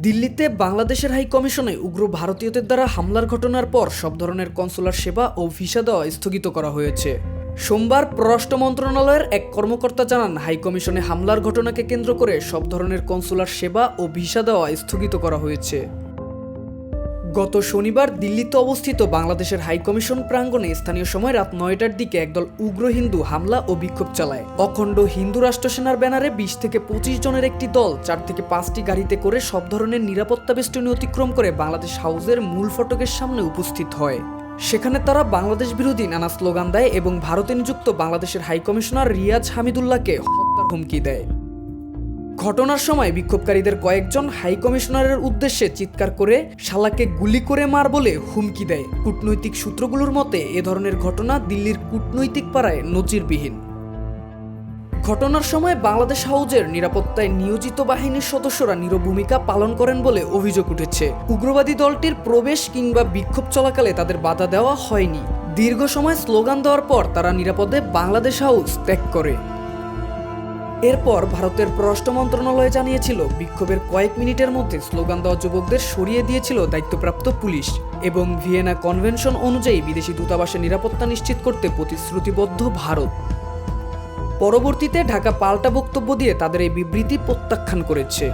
দিল্লিতে বাংলাদেশের হাই কমিশনে উগ্র ভারতীয়দের দ্বারা হামলার ঘটনার পর সব ধরনের কনসুলার সেবা ও ভিসা দেওয়া স্থগিত করা হয়েছে। সোমবার পররাষ্ট্র মন্ত্রণালয়ের এক কর্মকর্তা জানান, হাই কমিশনে হামলার ঘটনাকে কেন্দ্র করে সব ধরনের কনসুলার সেবা ও ভিসা দেওয়া স্থগিত করা হয়েছে। গত শনিবার দিল্লিতে অবস্থিত বাংলাদেশের হাই কমিশন প্রাঙ্গণে স্থানীয় সময় রাত ৯টার দিকে একদল উগ্র হিন্দু হামলা ও বিক্ষোভ চালায়। অখণ্ড হিন্দু রাষ্ট্র সেনার ব্যানারে ২০ থেকে ২৫ জনের একটি দল ৪ থেকে ৫টি গাড়িতে করে সব ধরনের নিরাপত্তা বেষ্টনী অতিক্রম করে বাংলাদেশ হাউসের মূল ফটকের সামনে উপস্থিত হয়। সেখানে তারা বাংলাদেশ বিরোধী নানা স্লোগান দেয় এবং ভারতে নিযুক্ত বাংলাদেশের হাই কমিশনার রিয়াজ হামিদুল্লাহকে হত্যার হুমকি দেয়। ঘটনার সময় বিক্ষোভকারীদের কয়েকজন হাই কমিশনারের উদ্দেশ্যে চিৎকার করে শালাকে গুলি করে মার বলে হুমকি দেয়। কূটনৈতিক সূত্রগুলোর মতে এ ধরনের ঘটনা দিল্লির কূটনৈতিক পাড়ায় নজিরবিহীন। ঘটনার সময় বাংলাদেশ হাউজের নিরাপত্তায় নিয়োজিত বাহিনীর সদস্যরা নীরব ভূমিকা পালন করেন বলে অভিযোগ উঠেছে। উগ্রবাদী দলটির প্রবেশ কিংবা বিক্ষোভ চলাকালে তাদের বাধা দেওয়া হয়নি। দীর্ঘ সময় স্লোগান দেওয়ার পর তারা নিরাপদে বাংলাদেশ হাউস ত্যাগ করে। এরপর ভারতের পররাষ্ট্র মন্ত্রণালয় জানিয়েছিল, বিক্ষোভের কয়েক মিনিটের মধ্যে স্লোগান দেওয়া যুবকদের সরিয়ে দিয়েছিল দায়িত্বপ্রাপ্ত পুলিশ এবং ভিয়েনা কনভেনশন অনুযায়ী বিদেশি দূতাবাসের নিরাপত্তা নিশ্চিত করতে প্রতিশ্রুতিবদ্ধ ভারত। পরবর্তীতে ঢাকা পাল্টা বক্তব্য দিয়ে তাদের এই বিবৃতি প্রত্যাখ্যান করেছে।